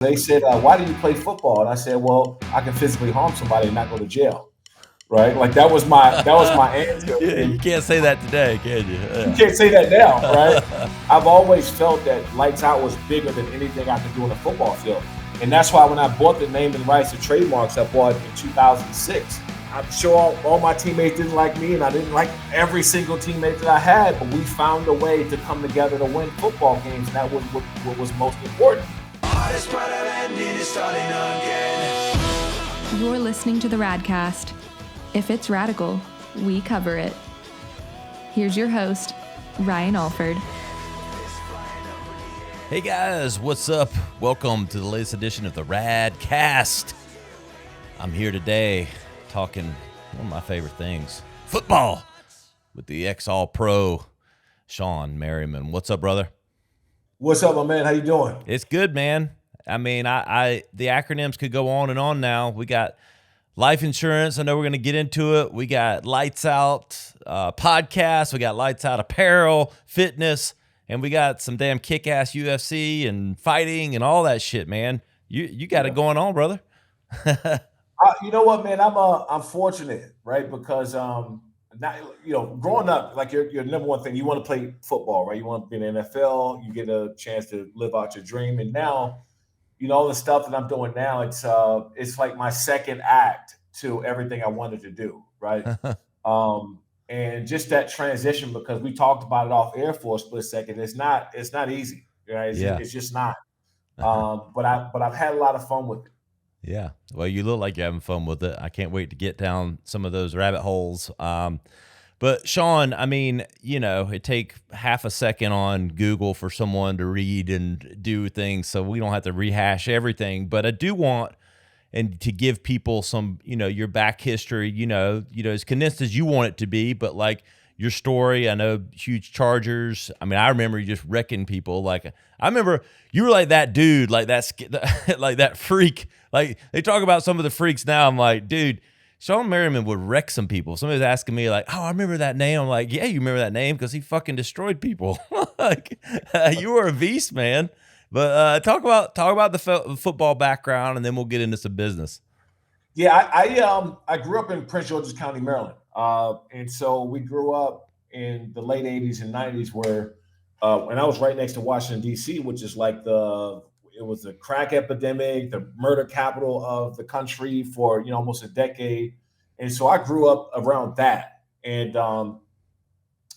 They said, "Why do you play football?" And I said, "Well, I can physically harm somebody and not go to jail." Right? Like that was my answer. Yeah, you And can't say that today, can you? you Yeah. can't say that now, right? I've always felt that Lights Out was bigger than anything I could do on a football field. And that's why when I bought the name and rights to trademarks, I bought it in 2006. I'm sure all my teammates didn't like me, and I didn't like every single teammate that I had, but we found a way to come together to win football games, and that was what was most important. You're listening to the Radcast. If it's radical, we cover it. Here's your host, Ryan Alford. Hey guys, what's up? Welcome to the latest edition of the Radcast. I'm here today talking one of my favorite things, football, with the ex-All-Pro, Shawne Merriman. What's up, brother? What's up, my man? How you doing? It's good, man. I mean, the acronyms could go on and on now. We got life insurance. I know we're going to get into it. We got Lights Out podcast. We got Lights Out apparel, fitness, and we got some damn kick-ass UFC and fighting and all that shit, man. You got it going on, brother. You know what, man? I'm fortunate, right? Because growing up, like your number one thing, you want to play football, right? You want to be in the NFL. You get a chance to live out your dream, and now, all the stuff that I'm doing now, it's like my second act to everything I wanted to do, right? And just that transition, because we talked about it off air for a split second. It's not easy, right? It's just not. But I've had a lot of fun with it. Yeah. Well, you look like you're having fun with it. I can't wait to get down some of those rabbit holes. But Shawne, I mean, it take half a second on Google for someone to read and do things, so we don't have to rehash everything. But I do want and to give people some, your back history, as condensed as you want it to be, but like your story. I know huge Chargers. I mean, I remember you just wrecking people. Like, I remember you were like that dude, like that, like that freak. Like, they talk about some of the freaks now. I'm like, dude, Shawne Merriman would wreck some people. Somebody's asking me like, oh, I remember that name. I'm like, yeah, you remember that name because he fucking destroyed people. Like, you were a beast, man. But talk about the football background, and then we'll get into some business. Yeah, I grew up in Prince George's County, Maryland, and so we grew up in the late '80s and '90s, where and I was right next to Washington D.C., which is like it was the crack epidemic, the murder capital of the country for almost a decade, and so I grew up around that, and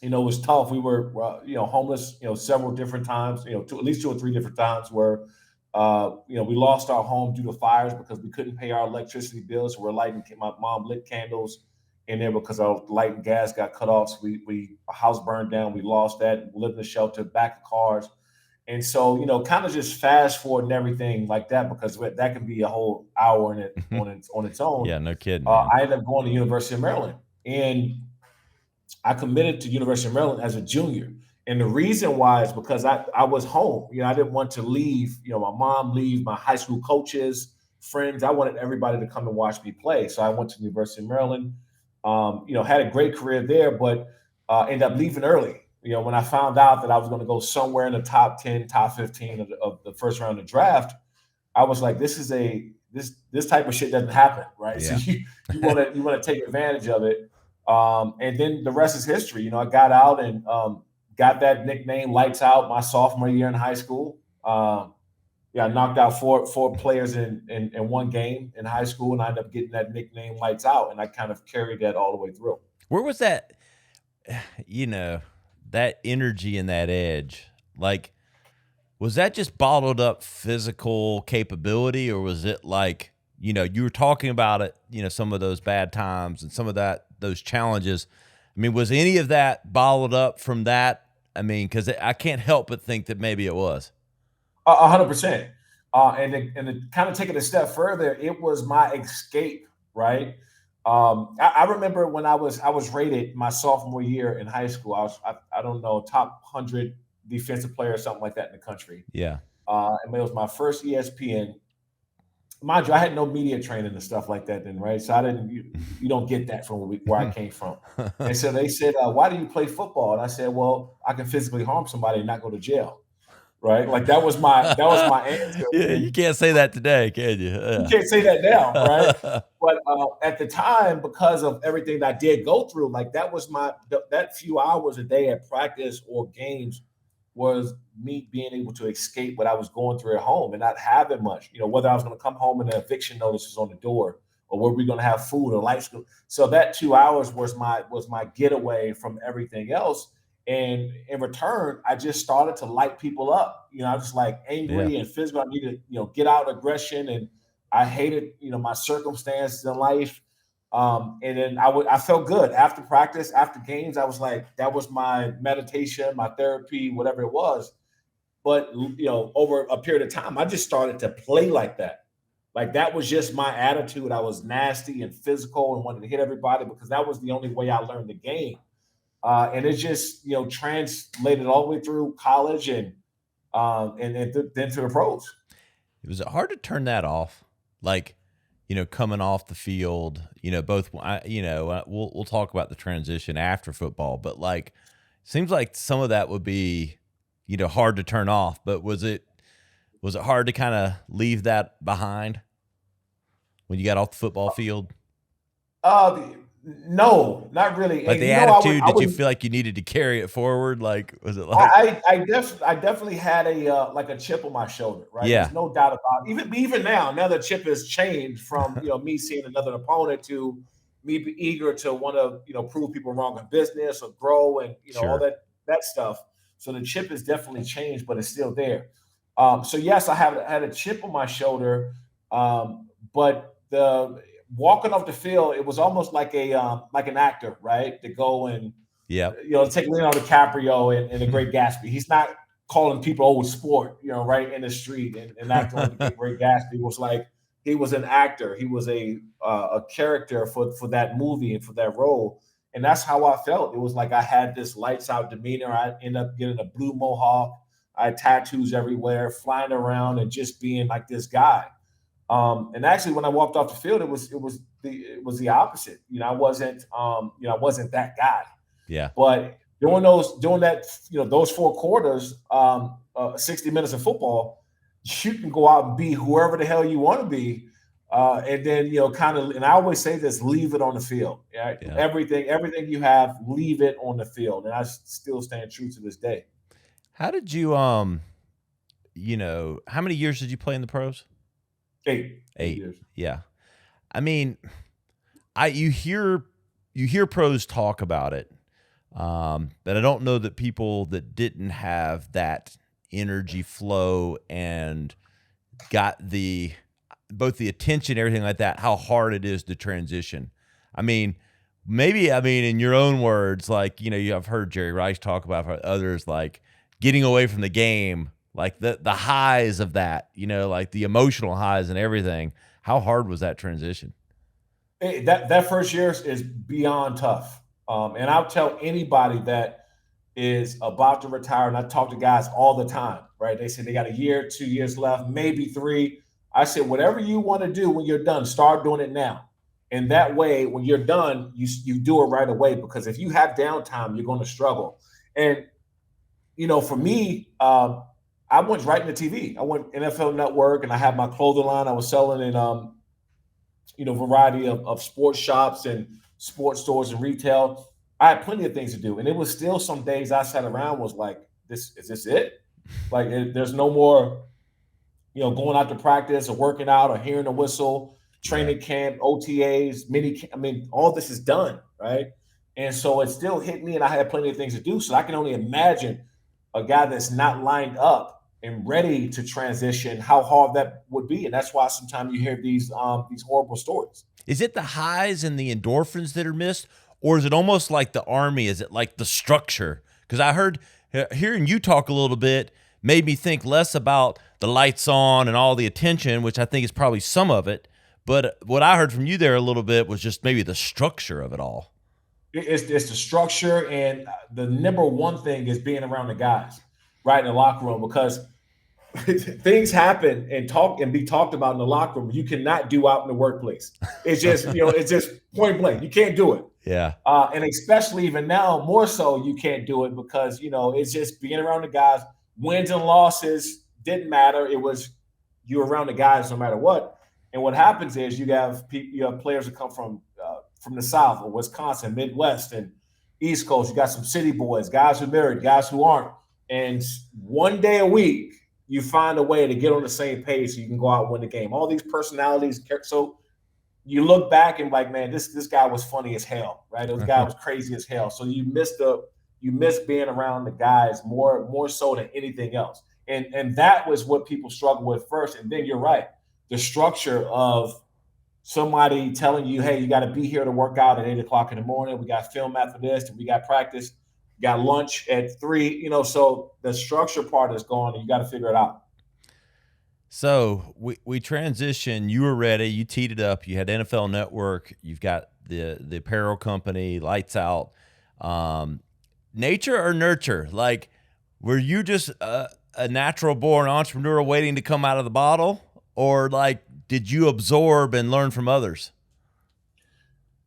it was tough. We were homeless, several different times, at least 2 or 3 different times where we lost our home due to fires because we couldn't pay our electricity bills. So we're lighting. My mom lit candles in there because our light and gas got cut off. So our house burned down. We lost that. Lived in a shelter, back of cars, and so kind of just fast forward and everything like that, because that can be a whole hour in it on its own. Yeah, no kidding. Man. I ended up going to University of Maryland, and I committed to University of Maryland as a junior. And the reason why is because I was home. I didn't want to leave, my mom leave, my high school coaches, friends. I wanted everybody to come and watch me play. So I went to the University of Maryland, had a great career there, but ended up leaving early. When I found out that I was going to go somewhere in the top 10, top 15 of the first round of the draft, I was like, this type of shit doesn't happen, right? Yeah. So you want to take advantage of it. And then the rest is history. I got out and got that nickname Lights Out my sophomore year in high school. I knocked out four players in one game in high school, and I ended up getting that nickname Lights Out, and I kind of carried that all the way through. Where was that, that energy and that edge? Like, was that just bottled up physical capability, or was it like, you were talking about it, some of those bad times and some of those challenges? I mean, was any of that bottled up from that? I mean, because I can't help but think that maybe it was. 100%. And to kind of take it a step further, it was my escape, right? I remember when I was rated my sophomore year in high school. I don't know, top 100 defensive player or something like that in the country. Yeah. And it was my first ESPN. Mind you, I had no media training and stuff like that then, right? So I didn't. You don't get that from where I came from. And so they said, "Why do you play football?" And I said, "Well, I can physically harm somebody and not go to jail." right? Like that was my answer. Yeah, you can't say that today, can you? You can't say that now, right? But at the time, because of everything that I did go through, like that was that few hours a day at practice or games was me being able to escape what I was going through at home and not having much. Whether I was going to come home and an eviction notice was on the door, or were we going to have food or lights. So that 2 hours was my getaway from everything else. And in return, I just started to light people up. I was like angry and physical. I needed, get out aggression, and I hated, my circumstances in life. And then I felt good after practice, after games. I was like, that was my meditation, my therapy, whatever it was. But over a period of time, I just started to play like that. Like that was just my attitude. I was nasty and physical and wanted to hit everybody because that was the only way I learned the game. And it just, translated all the way through college and then to the pros. Was it hard to turn that off? Like, coming off the field, we'll talk about the transition after football, but like, seems like some of that would be, hard to turn off, but was it hard to kind of leave that behind when you got off the football field? No, not really. Like And the attitude, did you feel like you needed to carry it forward? Like, was it like? I definitely had a chip on my shoulder, right? Yeah. There's no doubt about it. Even now the chip has changed from me seeing another opponent to me be eager to want to prove people wrong in business or grow and all Sure. that stuff. So the chip has definitely changed, but it's still there. So yes, I had a chip on my shoulder, but the walking off the field, it was almost like an actor, right? To go and Yep. take Leonardo DiCaprio in The Great Gatsby. He's not calling people old sport, right in the street and acting like The Great Gatsby. Was like he was an actor. He was a character for that movie and for that role. And that's how I felt. It was like I had this lights out demeanor. I ended up getting a blue mohawk. I had tattoos everywhere, flying around and just being like this guy. And actually, when I walked off the field, it was the opposite. I wasn't that guy. Yeah. But during those 4 quarters, 60 minutes of football, you can go out and be whoever the hell you want to be. And then, and I always say this, leave it on the field. Right? Yeah. Everything you have, leave it on the field. And I still stand true to this day. How did you, how many years did you play in the pros? 8 8 years. Yeah. I mean, you hear pros talk about it. But I don't know that people that didn't have that energy flow and got both the attention, everything like that, how hard it is to transition. I mean, in your own words, like, I've heard Jerry Rice talk about others, like getting away from the game, like the highs of that, like the emotional highs and everything. How hard was that transition? That first year is beyond tough. And I'll tell anybody that is about to retire, and I talk to guys all the time, right? They say they got a year, 2 years left, maybe 3. I said, whatever you want to do when you're done, start doing it now. And that way, when you're done, you do it right away, because if you have downtime, you're going to struggle. And, for me, I went right into TV. I went NFL Network, and I had my clothing line. I was selling in, variety of sports shops and sports stores and retail. I had plenty of things to do. And it was still some days I sat around was like, is this it? Like, there's no more, going out to practice or working out or hearing a whistle, training camp, OTAs, all this is done, right? And so it still hit me, and I had plenty of things to do. So I can only imagine a guy that's not lined up and ready to transition, how hard that would be. And that's why sometimes you hear these horrible stories. Is it the highs and the endorphins that are missed, or is it almost like the Army? Is it like the structure? Because I heard hearing you talk a little bit made me think less about the lights on and all the attention, which I think is probably some of it. But what I heard from you there a little bit was just maybe the structure of it all. It's the structure, and the number one thing is being around the guys, right, in the locker room, because things happen and be talked about in the locker room you cannot do out in the workplace. It's just it's just point blank. You can't do it. Yeah. And especially even now, more so, you can't do it because it's just being around the guys, wins and losses didn't matter. It was you were around the guys no matter what. And what happens is you have players that come from the South or Wisconsin, Midwest, and East Coast. You got some city boys, guys who are married, guys who aren't. And one day a week, you find a way to get on the same page so you can go out and win the game. All these personalities. So you look back and like, man, this guy was funny as hell, right? This guy was crazy as hell. So you miss being around the guys more so than anything else. And that was what people struggle with first. And then you're right. The structure of somebody telling you, hey, you got to be here to work out at 8:00 in the morning. We got film after this, and we got practice. We got lunch at 3. So the structure part is gone, and you got to figure it out. So we transitioned. You were ready. You teed it up. You had NFL Network. You've got the apparel company, Lights Out. Nature or nurture? Like, were you just a natural born entrepreneur waiting to come out of the bottle, or like did you absorb and learn from others?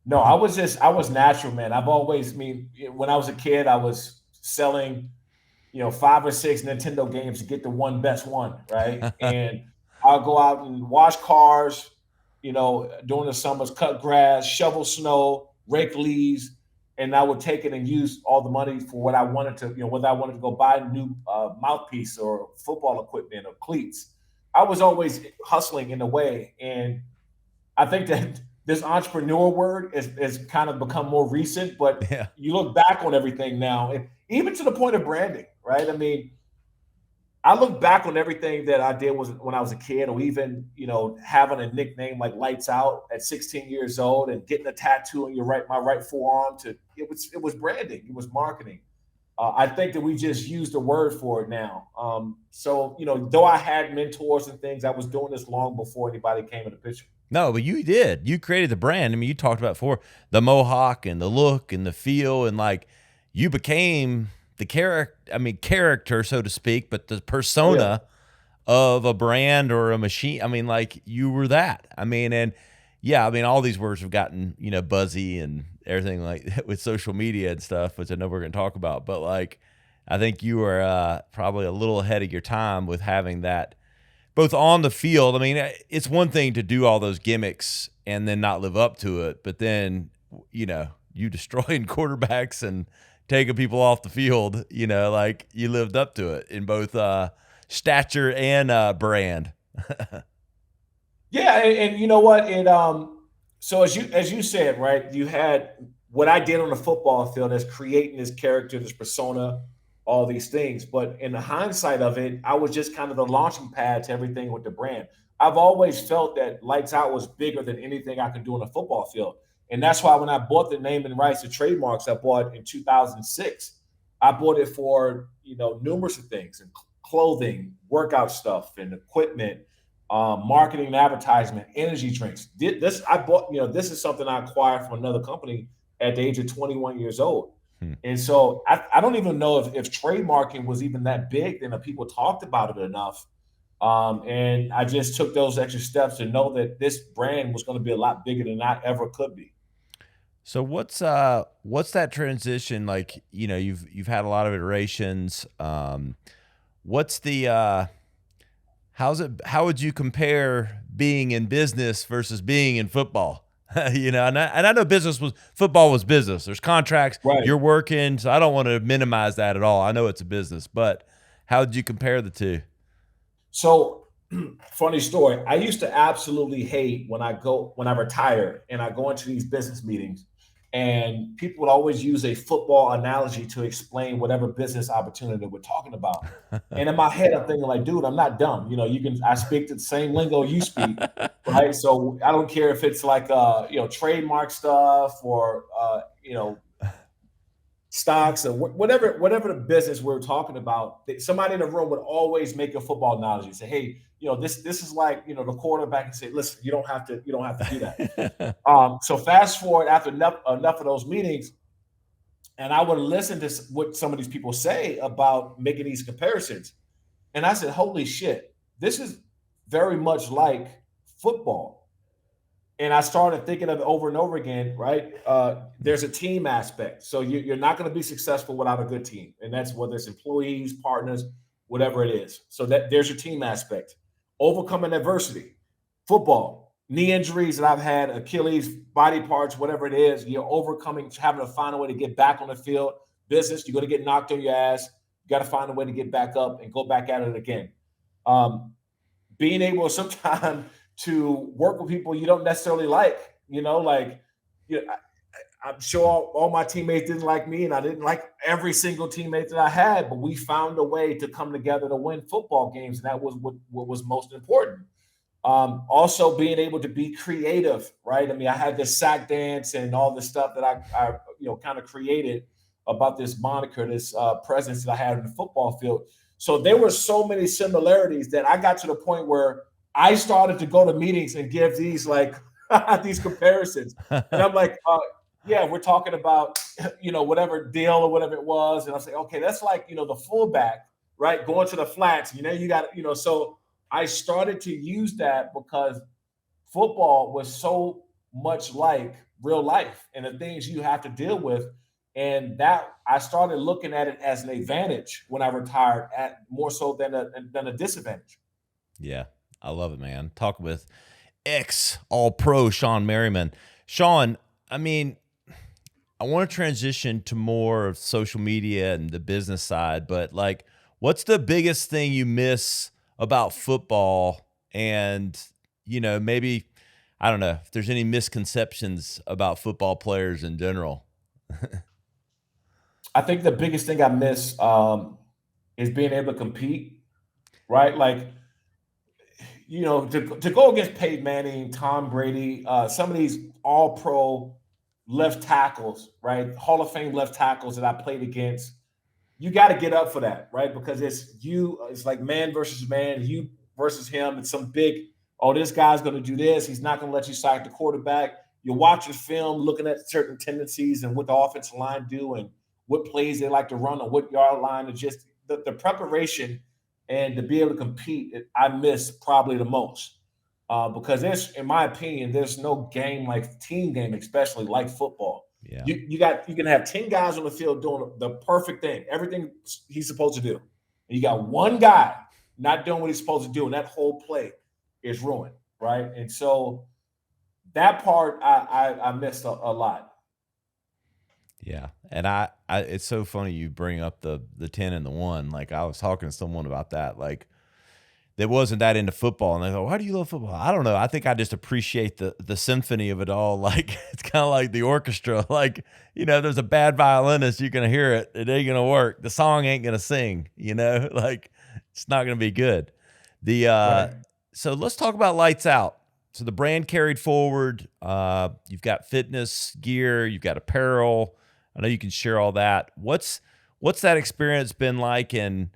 No, I was natural, man. When I was a kid, I was selling 5 or 6 Nintendo games to get the one best one, right? And I'll go out and wash cars, during the summers, cut grass, shovel snow, rake leaves, and I would take it and use all the money for what I wanted to, whether I wanted to go buy a new mouthpiece or football equipment or cleats. I was always hustling in a way, and I think that this entrepreneur word is kind of become more recent, but Yeah. you look back on everything now, and even to the point of branding, right? I mean, I look back on everything that I did when I was a kid, or even, having a nickname like Lights Out at 16 years old and getting a tattoo on my right forearm. It was branding, it was marketing. I think that we just use the word for it now. So, though I had mentors and things, I was doing this long before anybody came in the picture. No, but you did. You created the brand. I mean, you talked about before the mohawk and the look and the feel, and like you became the character, so to speak, but the persona of a brand or a machine. I mean, like you were that. I mean, and yeah, I mean, all these words have gotten, buzzy and everything like that with social media and stuff, which I know we're going to talk about. But like, I think you were probably a little ahead of your time with having that both on the field. I mean, it's one thing to do all those gimmicks and then not live up to it, but then, you destroying quarterbacks and taking people off the field, like you lived up to it in both stature and brand. Yeah, and you know what? So as you said, right, you had what I did on the football field as creating this character, this persona, all these things. But in the hindsight of it, I was just kind of the launching pad to everything with the brand. I've always felt that Lights Out was bigger than anything I could do on a football field. And that's why when I bought the name and rights to trademarks, I bought in 2006. I bought it for, numerous of things, and clothing, workout stuff, and equipment, marketing and advertisement, energy drinks. This is something I acquired from another company at the age of 21 years old. And so I don't even know if trademarking was even that big, then people talked about it enough. And I just took those extra steps to know that this brand was going to be a lot bigger than I ever could be. So what's that transition like? You've had a lot of iterations. What's the how would you compare being in business versus being in football? And I know football was business. There's contracts, Right. You're working, so I don't want to minimize that at all. I know it's a business, but how did you compare the two? So funny story. I used to absolutely hate when I retire and I go into these business meetings, and people would always use a football analogy to explain whatever business opportunity we're talking about. And in my head, I'm thinking like, dude, I'm not dumb. I speak the same lingo you speak, right? So I don't care if it's like, trademark stuff or, stocks or whatever the business we're talking about. Somebody in the room would always make a football analogy, say, hey, this is like, the quarterback, and say, listen, you don't have to do that. So fast forward after enough of those meetings, and I would listen to what some of these people say about making these comparisons. And I said, holy shit, this is very much like football. And I started thinking of it over and over again, right? There's a team aspect. So you're not going to be successful without a good team. And that's whether it's employees, partners, whatever it is. So that there's your team aspect. Overcoming adversity. Football, knee injuries that I've had, Achilles, body parts, whatever it is, you're overcoming, having to find a way to get back on the field. Business, you're going to get knocked on your ass. You got to find a way to get back up and go back at it again. Being able sometimes to work with people you don't necessarily like, I'm sure all my teammates didn't like me, and I didn't like every single teammate that I had, but we found a way to come together to win football games, and that was what was most important. Also being able to be creative, right? I mean, I had this sack dance and all this stuff that I kind of created about this moniker, this presence that I had in the football field. So there were so many similarities that I got to the point where I started to go to meetings and give these these comparisons. And I'm like, yeah, we're talking about, whatever deal or whatever it was. And I say, okay, that's like, the fullback, right? Going to the flats, you got, so I started to use that because football was so much like real life and the things you have to deal with. And that I started looking at it as an advantage when I retired, at more so than a disadvantage. Yeah, I love it, man. Talk with ex-All-Pro Shawne Merriman. Shawne, I mean, I want to transition to more of social media and the business side, but what's the biggest thing you miss about football? And, maybe, I don't know if there's any misconceptions about football players in general. I think the biggest thing I miss is being able to compete, right? To go against Peyton Manning, Tom Brady, some of these all-pro left tackles, right? Hall of Fame left tackles that I played against. You got to get up for that, right? Because it's like man versus man, you versus him. It's some big, this guy's going to do this. He's not going to let you sack the quarterback. You're watching film, looking at certain tendencies and what the offensive line do and what plays they like to run on what yard line, and just the preparation and to be able to compete, I miss probably the most. Because in my opinion, there's no game like team game, especially like football. Yeah. You can have 10 guys on the field doing the perfect thing, everything he's supposed to do. And you got one guy not doing what he's supposed to do, and that whole play is ruined, right? And so that part I missed a lot. Yeah. And I it's so funny you bring up the 10 and the 1. I was talking to someone about that. That wasn't that into football, and they go, "Why do you love football?" I don't know. I think I just appreciate the symphony of it all. It's kind of like the orchestra. There's a bad violinist, you're gonna hear it, it ain't gonna work. The song ain't gonna sing. It's not gonna be good. Right. So let's talk about Lights Out. So the brand carried forward. You've got fitness gear, you've got apparel. I know you can share all that. What's that experience been like? And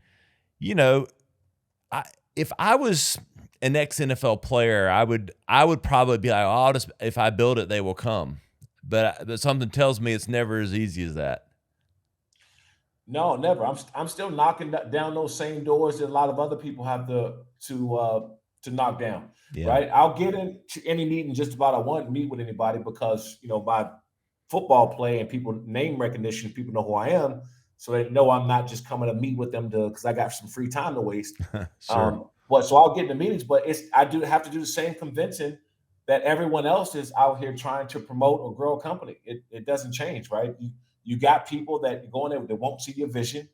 if I was an ex-NFL player, I would probably be like, oh, if I build it, they will come. But something tells me it's never as easy as that. No, never. I'm still knocking down those same doors that a lot of other people have to knock down. Yeah. Right. I'll get into any meeting just about I want to meet with anybody because my football play and people name recognition, people know who I am. So they know I'm not just coming to meet with them because I got some free time to waste. Sure. So I'll get into meetings, but I do have to do the same convincing that everyone else is out here trying to promote or grow a company. It doesn't change, right? You got people that go in there that won't see your vision,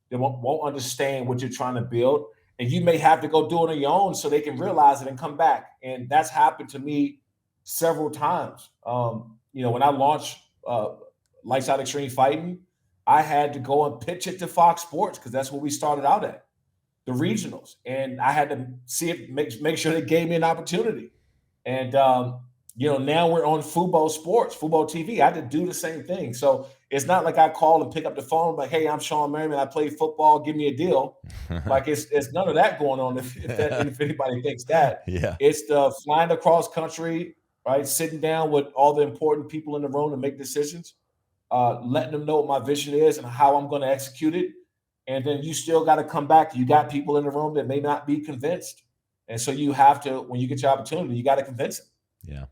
they won't understand what you're trying to build, and you may have to go do it on your own so they can realize it and come back. And that's happened to me several times. When I launched Lights Out Xtreme Fighting, I had to go and pitch it to Fox Sports because that's where we started out at, the regionals. And I had to see it, make sure they gave me an opportunity. And, now we're on Fubo Sports, Fubo TV. I had to do the same thing. So it's not like I call and pick up the phone, like, hey, I'm Shawne Merriman. I play football. Give me a deal. It's none of that going on if anybody thinks that. Yeah. It's the flying across country, right? Sitting down with all the important people in the room to make decisions. Letting them know what my vision is and how I'm going to execute it. And then you still got to come back. You got people in the room that may not be convinced. And so you have to, when you get your opportunity, you got to convince them. Yeah.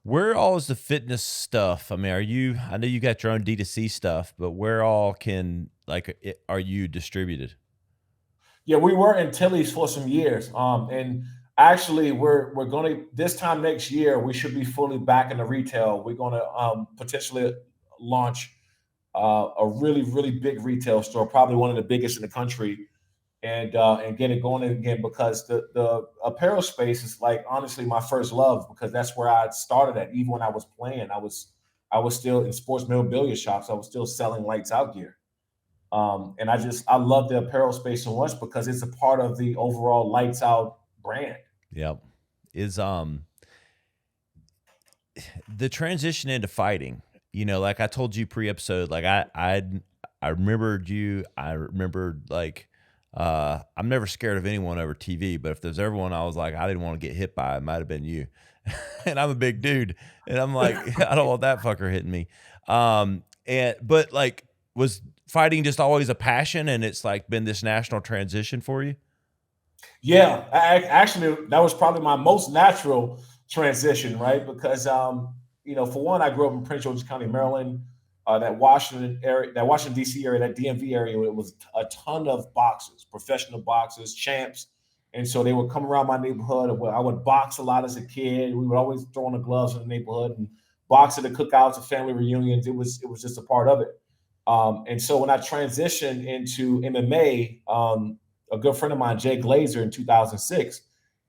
Where all is the fitness stuff? I mean, I know you got your own D2C stuff, but where all can are you distributed? Yeah, we were in Tilly's for some years. And actually we're gonna this time next year, we should be fully back in the retail. We're gonna potentially launch a really, really big retail store, probably one of the biggest in the country, and get it going again because the apparel space is like honestly my first love because that's where I started at. Even when I was playing, I was still in sports memorabilia shops. I was still selling lights out gear. And I love the apparel space so much because it's a part of the overall lights out brand. Yep. Is the transition into fighting, like I told you pre-episode, like I remembered you. I remembered like I'm never scared of anyone over TV, but if there's ever one I was like I didn't want to get hit by, it might have been you. And I'm a big dude, and I'm like I don't want that fucker hitting me. But like was fighting just always a passion, and it's like been this national transition for you? Yeah, actually, that was probably my most natural transition, right? Because, for one, I grew up in Prince George's County, Maryland, that Washington area, that Washington D.C. area, that DMV area. It was a ton of boxers, professional boxers, champs, and so they would come around my neighborhood. I would box a lot as a kid. We would always throw on the gloves in the neighborhood and box at the cookouts and family reunions. It was just a part of it. And so when I transitioned into MMA, a good friend of mine, Jay Glazer, in 2006,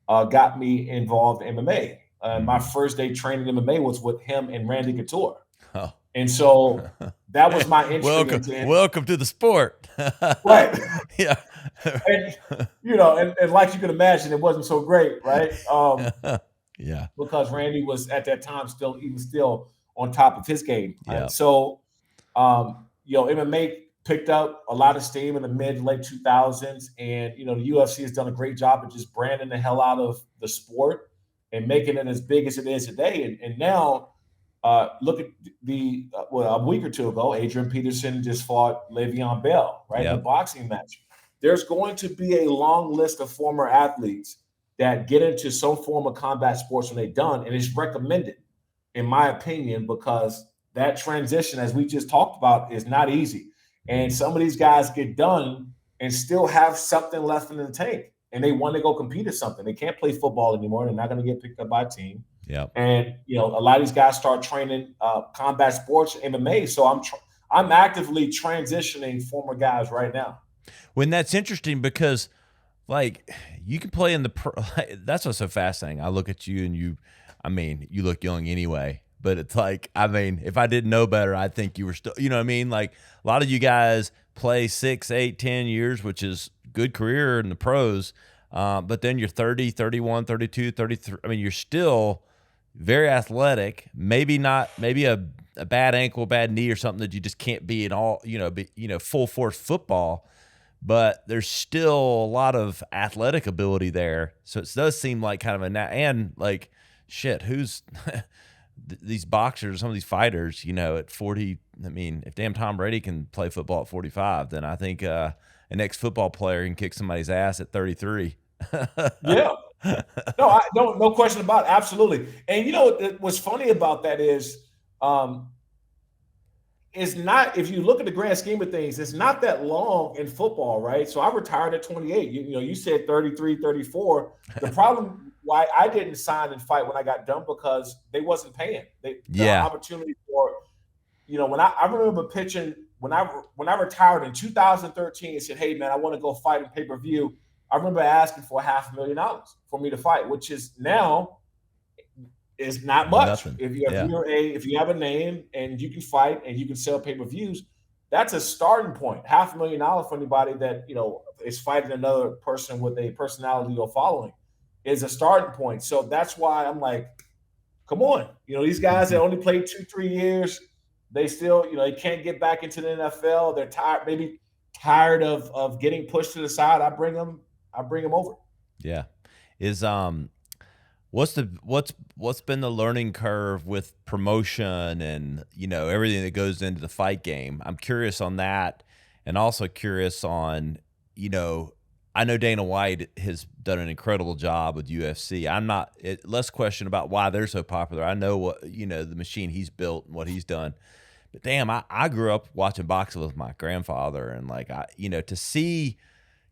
got me involved in MMA. My first day training in MMA was with him and Randy Couture. Oh. And so that was my entry welcome to the sport. Right. Yeah. And like you can imagine, it wasn't so great, right? Yeah. Because Randy was at that time still on top of his game. Yeah. So MMA picked up a lot of steam in the late 2000s, and the UFC has done a great job of just branding the hell out of the sport and making it as big as it is today. And now, look at a week or two ago, Adrian Peterson just fought Le'Veon Bell, right, in a boxing match. There's going to be a long list of former athletes that get into some form of combat sports when they're done, and it's recommended, in my opinion, because that transition, as we just talked about, is not easy. And some of these guys get done and still have something left in the tank, and they want to go compete at something. They can't play football anymore. They're not going to get picked up by a team. Yeah. And a lot of these guys start training combat sports, MMA. So I'm actively transitioning former guys right now. When that's interesting because, like, you can play in the pro. That's what's so fascinating. I look at you and you look young anyway. But it's like, if I didn't know better, I'd think you were still, you know what I mean? Like a lot of you guys play 6, 8, 10 years, which is good career in the pros. But then you're 30, 31, 32, 33. You're still very athletic. Maybe a bad ankle, bad knee or something that you just can't be in all, full force football. But there's still a lot of athletic ability there. So it does seem like kind of and like, shit, who's these boxers, some of these fighters, at 40, if damn Tom Brady can play football at 45, then I think an ex-football player can kick somebody's ass at 33. Yeah. No question about it. Absolutely. And what's funny about that is it's not, if you look at the grand scheme of things, it's not that long in football, right? So I retired at 28. You said 33, 34. The problem why I didn't sign and fight when I got done because they wasn't paying. The opportunity for, when I remember pitching when I retired in 2013 and said, hey man, I want to go fight in pay-per-view. I remember asking for $500,000 for me to fight, which is now is not much. Nothing. If you have a name and you can fight and you can sell pay-per-views, that's a starting point. $500,000 for anybody that is fighting another person with a personality or following is a starting point. So that's why I'm like, come on. These guys that only played 2-3 years, they still, they can't get back into the NFL. They're tired, maybe tired of getting pushed to the side. I bring them over. Yeah. Is what's been the learning curve with promotion and everything that goes into the fight game? I'm curious on that, and also curious on I know Dana White has done an incredible job with UFC. I'm not less question about why they're so popular. I know what the machine he's built and what he's done, But damn, I grew up watching boxing with my grandfather, and like to see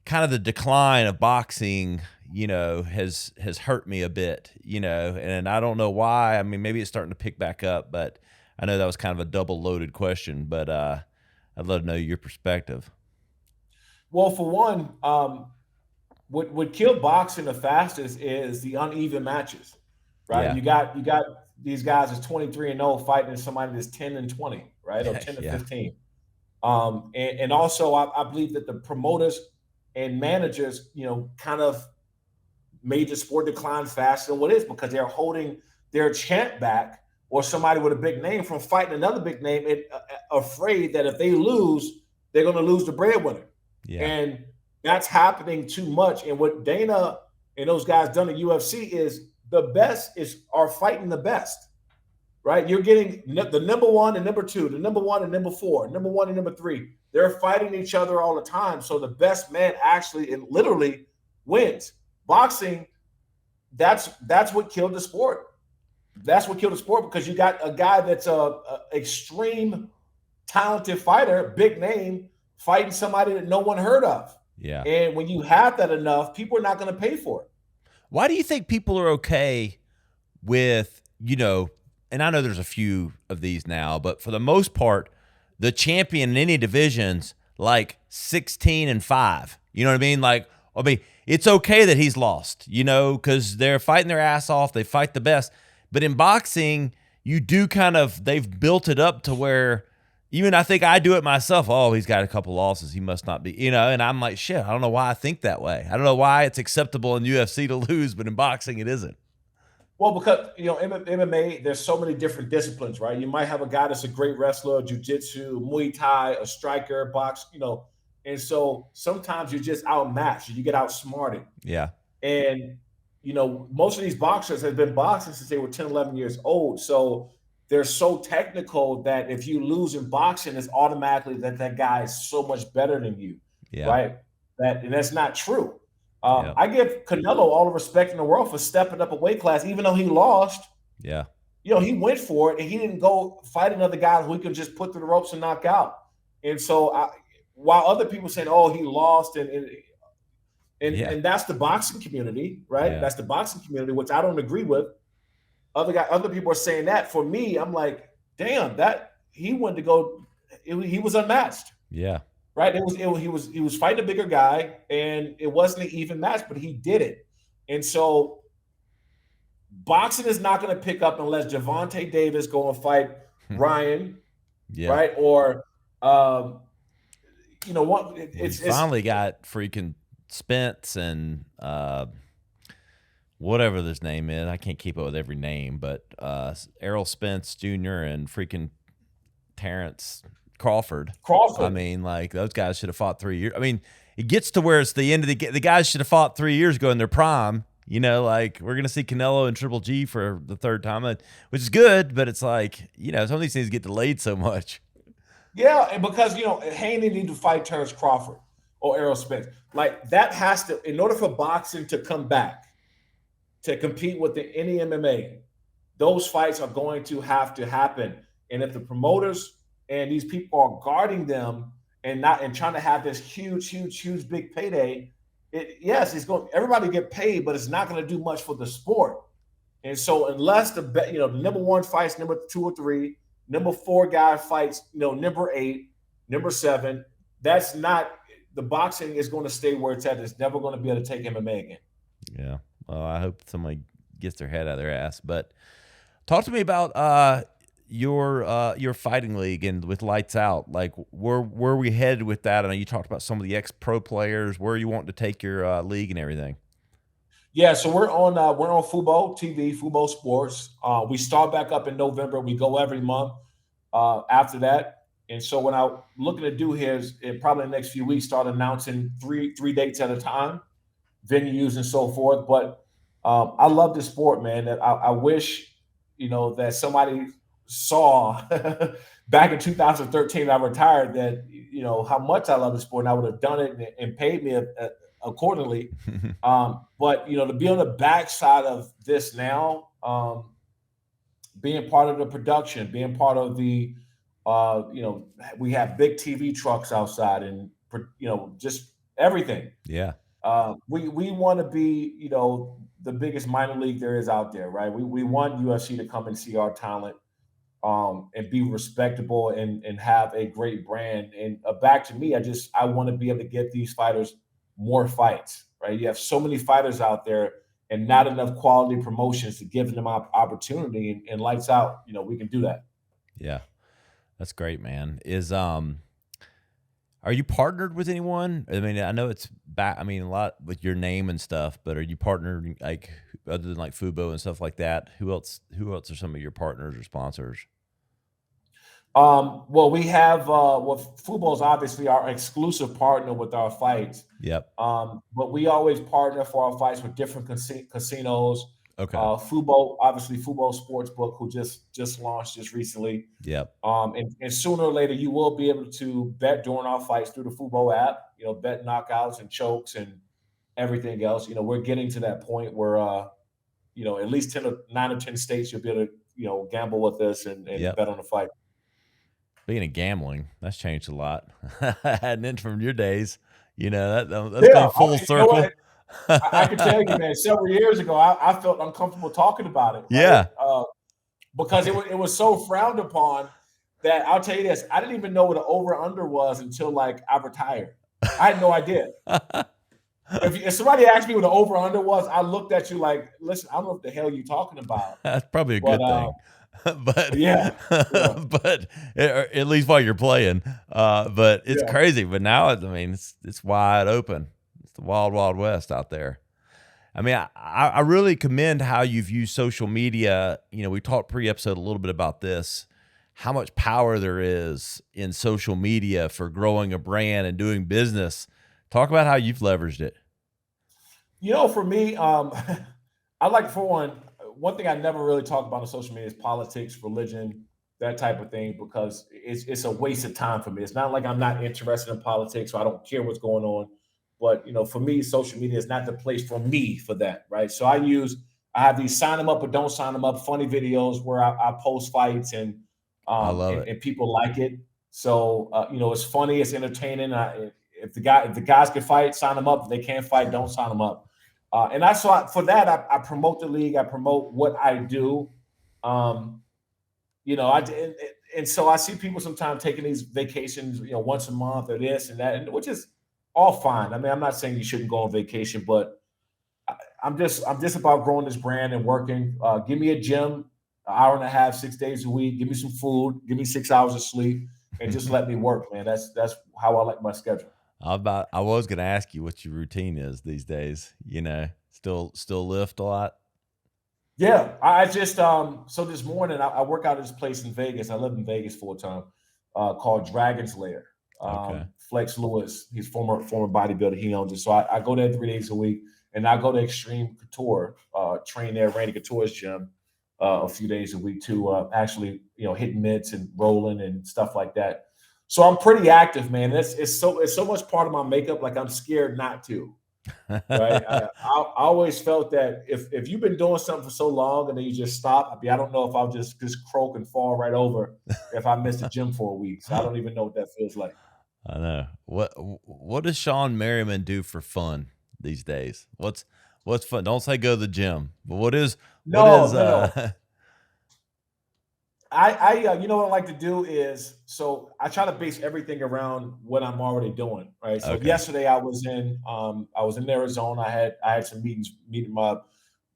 kind of the decline of boxing, has hurt me a bit, and I don't know why. I mean, maybe it's starting to pick back up, but I know that was kind of a double loaded question, but I'd love to know your perspective. Well, for one, what killed boxing the fastest is the uneven matches, right? Yeah. You got these guys that's 23-0 fighting somebody that's 10-20, right, or 10 to Yeah. 15. And also, I believe that the promoters and managers, kind of made the sport decline faster than what it is because they're holding their champ back or somebody with a big name from fighting another big name, afraid that if they lose, they're going to lose the breadwinner. Yeah. And that's happening too much. And what Dana and those guys done at UFC is the best are fighting the best, right? You're getting the number one and number two, the number one and number four, number one and number three. They're fighting each other all the time. So the best man actually and literally wins. Boxing, that's what killed the sport. That's what killed the sport because you got a guy that's a extreme talented fighter, big name, fighting somebody that no one heard of. Yeah. And when you have that enough, people are not going to pay for it. Why do you think people are okay with, and I know there's a few of these now, but for the most part, the champion in any division's like 16-5. You know what I mean? Like, it's okay that he's lost, because they're fighting their ass off. They fight the best. But in boxing, you do they've built it up to where even I think I do it myself. Oh, he's got a couple losses. He must not be, and I'm like, shit, I don't know why I think that way. I don't know why it's acceptable in UFC to lose, but in boxing it isn't. Well, because, MMA, there's so many different disciplines, right? You might have a guy that's a great wrestler, jiu-jitsu, Muay Thai, a striker, box, and so sometimes you're just outmatched. You get outsmarted. Yeah. And, most of these boxers have been boxing since they were 10, 11 years old. So they're so technical that if you lose in boxing, it's automatically that guy is so much better than you, right? And that's not true. I give Canelo all the respect in the world for stepping up a weight class, even though he lost. Yeah. He went for it, and he didn't go fight another guy who he could just put through the ropes and knock out. And so while other people saying, oh, he lost, and that's the boxing community, right? That's the boxing community, which I don't agree with. Other people are saying that. For me, I'm like, damn, that he went to go. He was unmatched. Yeah. Right. He was fighting a bigger guy, and it wasn't an even match, but he did it. And so boxing is not going to pick up unless Gervonta Davis go and fight Ryan, right? Or what? It's finally got freaking Spence and whatever his name is. I can't keep up with every name, but Errol Spence Jr. and freaking Terrence Crawford. I mean, like, those guys should have fought 3 years. I mean, it gets to where it's the end of the guys should have fought 3 years ago in their prime. Like, we're going to see Canelo and Triple G for the third time, which is good, but it's like, some of these things get delayed so much. Yeah, and because, Haney need to fight Terrence Crawford or Errol Spence. Like, that has to, in order for boxing to come back, to compete with any MMA, those fights are going to have to happen. And if the promoters and these people are guarding them and trying to have this huge big payday, it's going everybody get paid, but it's not going to do much for the sport. And so unless the number one fights number 2 or 3, number 4 guy fights number 8, number 7, that's not, the boxing is going to stay where it's at. It's never going to be able to take MMA again. Yeah. Well, I hope somebody gets their head out of their ass. But talk to me about your fighting league and with Lights Out. Like, where we headed with that? I know you talked about some of the ex-pro players. Where you want to take your league and everything? Yeah, so we're on Fubo TV, Fubo Sports. We start back up in November. We go every month after that. And so what I'm looking to do here is probably in the next few weeks start announcing three dates at a time, venues and so forth. But I love this sport, man. That I wish, that somebody saw back in 2013, I retired, that, how much I love the sport, and I would have done it and paid me accordingly. But, to be on the backside of this now, being part of the production, being part of the We have big TV trucks outside, and just everything. Yeah. We want to be, the biggest minor league there is out there, right? We want UFC to come and see our talent, and be respectable and have a great brand. And back to me, I want to be able to get these fighters more fights, right? You have so many fighters out there and not enough quality promotions to give them opportunity. And Lights Out, we can do that. Yeah. That's great, man. Are you partnered with anyone? I mean, I know it's a lot with your name and stuff, but are you partnered like other than like Fubo and stuff like that? Who else are some of your partners or sponsors? Well, we have Fubo is obviously our exclusive partner with our fights. Yep. But we always partner for our fights with different casinos. Okay. Fubo, obviously Fubo Sportsbook, who just launched just recently. Yep. And sooner or later, you will be able to bet during our fights through the Fubo app. Bet knockouts and chokes and everything else. We're getting to that point where at least 9 or 10 states you'll be able to gamble with us and Yep. bet on the fight. Speaking of gambling, that's changed a lot. Hadn't it from your days? That's gone full circle. I can tell you, man, several years ago, I felt uncomfortable talking about it. Right? Yeah. Because it was so frowned upon that I'll tell you this, I didn't even know what an over-under was until I retired. I had no idea. If somebody asked me what an over-under was, I looked at you like, listen, I don't know what the hell you're talking about. That's probably a good thing. But yeah. But at least while you're playing, but it's crazy. But now, it's wide open. It's the wild, wild west out there. I mean, I really commend how you've used social media. We talked pre-episode a little bit about this, how much power there is in social media for growing a brand and doing business. Talk about how you've leveraged it. For me, I like, for one thing I never really talk about on social media is politics, religion, that type of thing, because it's a waste of time for me. It's not like I'm not interested in politics, so I don't care what's going on. But, for me, social media is not the place for me for that, right? So I have these sign them up or don't sign them up funny videos where I post fights and I love it. And people like it. So, it's funny, it's entertaining. If the guys can fight, sign them up. If they can't fight, don't sign them up. And for that, I promote the league. I promote what I do. And so I see people sometimes taking these vacations, once a month or this and that, which is all fine. I mean, I'm not saying you shouldn't go on vacation, but I'm just about growing this brand and working. Give me a gym, an hour and a half, 6 days a week. Give me some food. Give me 6 hours of sleep, and just let me work, man. That's how I like my schedule. I was going to ask you what your routine is these days. Still lift a lot. Yeah, I just so this morning I work out at this place in Vegas. I live in Vegas full time, called Dragon's Lair. Okay. Flex Lewis, he's former bodybuilder. He owns it. So I go there 3 days a week, and I go to Extreme Couture, train there, Randy Couture's gym, a few days a week too. Actually, hitting mitts and rolling and stuff like that. So I'm pretty active, man. It's so much part of my makeup. Like, I'm scared not to. Right? I always felt that if you've been doing something for so long and then you just stop, I don't know if I'll just croak and fall right over if I miss the gym for a week. So I don't even know what that feels like. I know. What does Shawne Merriman do for fun these days? What's fun? Don't say go to the gym, but what is No. I what I like to do is, so I try to base everything around what I'm already doing, right? So yesterday I was in Arizona. I had some meeting my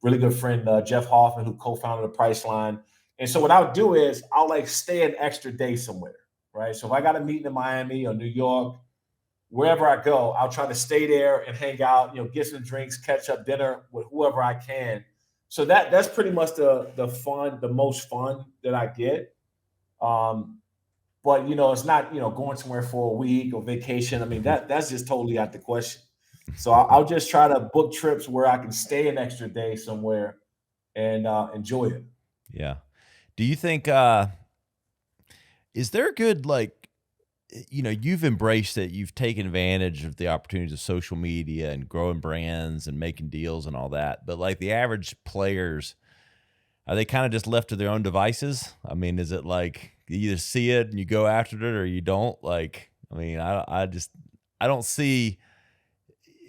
really good friend Jeff Hoffman, who co-founded the Priceline. And so what I'll do is I'll stay an extra day somewhere, right? So if I got a meeting in Miami or New York, wherever I go, I'll try to stay there and hang out, get some drinks, catch up dinner with whoever I can. So that's pretty much the most fun that I get. But it's not, going somewhere for a week or vacation. I mean, that's just totally out the question. So I'll just try to book trips where I can stay an extra day somewhere and enjoy it. Yeah. Do you think is there a good, you've embraced it, you've taken advantage of the opportunities of social media and growing brands and making deals and all that, but the average players, are they kind of just left to their own devices? I mean, is it like you either see it and you go after it or you don't? Like, I mean, I don't see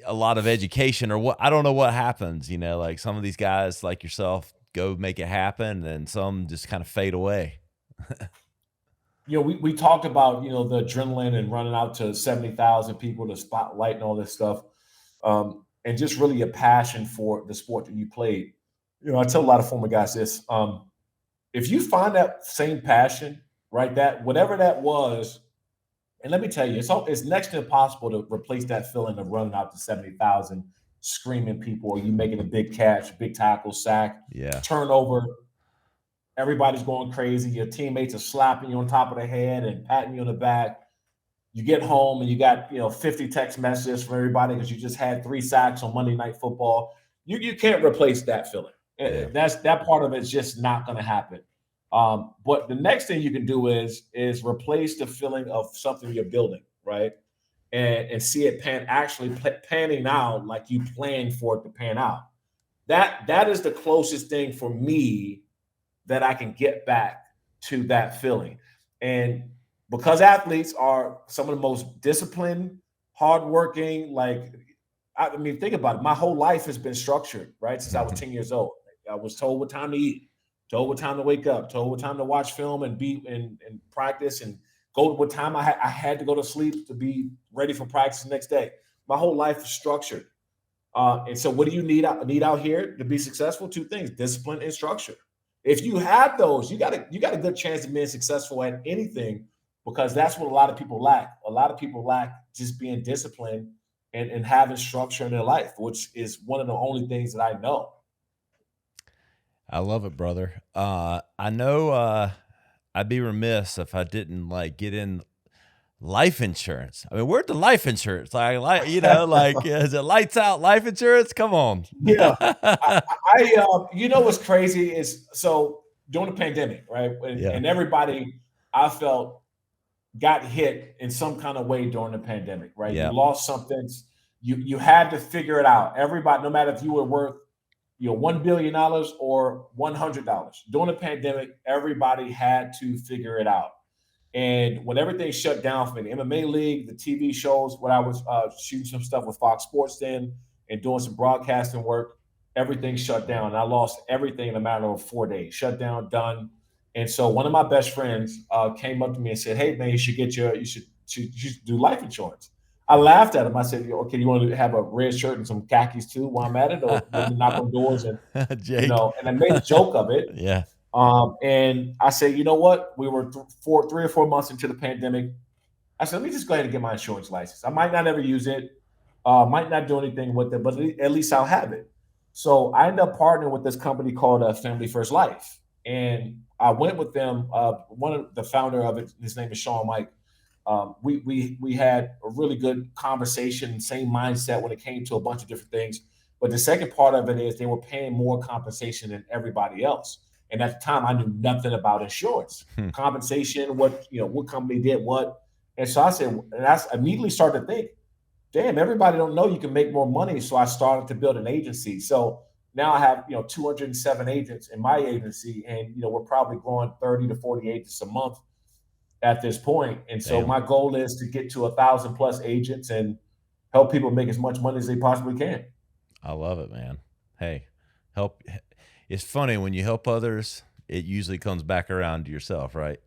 a lot of education or what. I don't know what happens, you know, like some of these guys like yourself go make it happen and some just kind of fade away. You know, we talked about, you know, the adrenaline and running out to 70,000 people, the spotlight and all this stuff, and just really a passion for the sport that you played. You know, I tell a lot of former guys this: if you find that same passion, right, that whatever that was, and let me tell you, it's next to impossible to replace that feeling of running out to 70,000, screaming people, or you making a big catch, big tackle, sack, Yeah. turnover. Everybody's going crazy. Your teammates are slapping you on top of the head and patting you on the back. You get home and you got, you know, 50 text messages from everybody because you just had 3 sacks on Monday Night Football. You can't replace that feeling. Yeah. That part of it's just not going to happen. But the next thing you can do is replace the feeling of something you're building, right? And see it panning out like you planned for it to pan out. That is the closest thing for me that I can get back to that feeling. And because athletes are some of the most disciplined, hardworking, like, I mean, think about it. My whole life has been structured, right? Since I was 10 years old. I was told what time to eat, told what time to wake up, told what time to watch film and be and practice, and go what time I had to go to sleep to be ready for practice the next day. My whole life is structured. And so what do you need out here to be successful? 2 things: discipline and structure. If you have those, you got a good chance of being successful at anything, because that's what a lot of people lack. A lot of people lack just being disciplined and having structure in their life, which is one of the only things that I know. I love it, brother. I know I'd be remiss if I didn't like get in life insurance. I mean, where's the life insurance? Like you know, like is it Lights Out life insurance? Come on. Yeah, you know what's crazy is, so during the pandemic, right, Yeah. and everybody I felt got hit in some kind of way during the pandemic, right? Yeah. You lost something, you had to figure it out. Everybody, no matter if you were worth, you know, $1 billion or $100 during the pandemic, everybody had to figure it out. And when everything shut down for me, the MMA league, the TV shows, when I was shooting some stuff with Fox Sports then and doing some broadcasting work, everything shut down. And I lost everything in a matter of 4 days. Shut down, done. And so one of my best friends came up to me and said, "Hey man, you should do life insurance." I laughed at him. I said, "Okay, you want to have a red shirt and some khakis too while I'm at it, or let me knock on doors?" And Jake. you know, and I made a joke of it. Yeah. And I said, you know what? We were 3 or 4 months into the pandemic. I said, let me just go ahead and get my insurance license. I might not ever use it, might not do anything with it, but at least I'll have it. So I ended up partnering with this company called Family First Life. And I went with them. One of the founder of it, his name is Shawne Mike. We had a really good conversation, same mindset when it came to a bunch of different things. But the second part of it is they were paying more compensation than everybody else. And at the time, I knew nothing about insurance, compensation, what company did what. And so I said, and I immediately started to think, damn, everybody don't know you can make more money. So I started to build an agency. So now I have, 207 agents in my agency, and, we're probably growing 30 to 40 agents a month at this point. And so Damn. my goal is to get to 1,000 plus agents and help people make as much money as they possibly can. I love it, man. Hey, help. It's funny when you help others, it usually comes back around to yourself, right?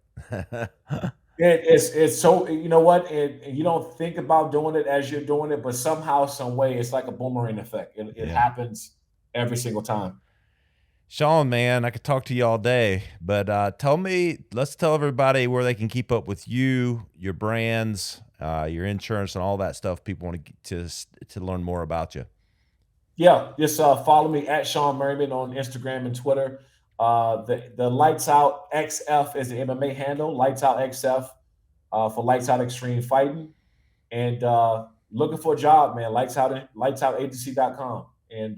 It's so, you know what? And you don't think about doing it as you're doing it, but somehow, some way, it's like a boomerang effect. It happens every single time. Shawne, man, I could talk to you all day, but let's tell everybody where they can keep up with you, your brands, your insurance, and all that stuff. People want to learn more about you. Yeah, just follow me at Shawne Merriman on Instagram and Twitter. The Lights Out XF is the MMA handle, Lights Out XF for Lights Out Xtreme Fighting. And looking for a job, man, lightsoutagency.com. And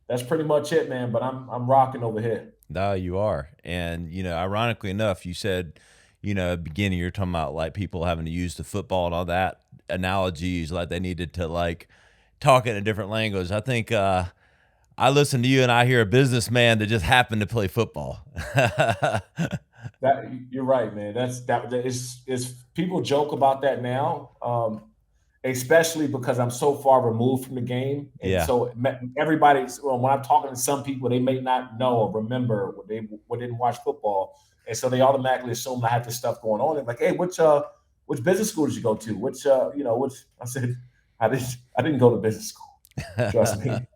that's pretty much it, man. But I'm rocking over here. No, you are. And, ironically enough, you said, at the beginning, you're talking about like people having to use the football and all that analogies, like they needed to like talk in a different language. I think I listen to you and I hear a businessman that just happened to play football. That you're right, man. That is people joke about that now, especially because I'm so far removed from the game, and Yeah. so everybody's when I'm talking to some people, they may not know or remember what didn't watch football, and so they automatically assume I have this stuff going on. They're like, "Hey, which business school did you go to? Which I said, I didn't go to business school. Trust me.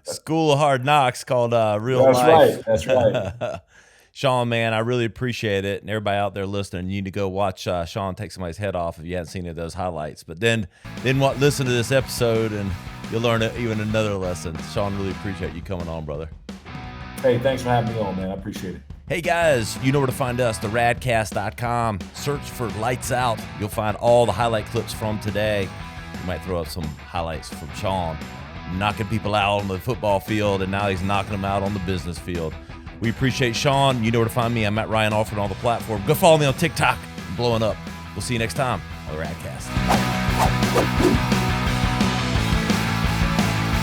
School of Hard Knocks called real That's life. right. That's right. Shawne, man, I really appreciate it. And everybody out there listening, you need to go watch Shawne take somebody's head off if you haven't seen any of those highlights. But then listen to this episode and you'll learn even another lesson. Shawne, really appreciate you coming on, brother. Hey, thanks for having me on, man. I appreciate it. Hey guys, you know where to find us, theradcast.com. Search for Lights Out. You'll find all the highlight clips from today. You might throw up some highlights from Shawne knocking people out on the football field, and now he's knocking them out on the business field. We appreciate Shawne. You know where to find me. I'm at Ryan Alford on all the platform. Go follow me on TikTok. I'm blowing up. We'll see you next time on the Radcast.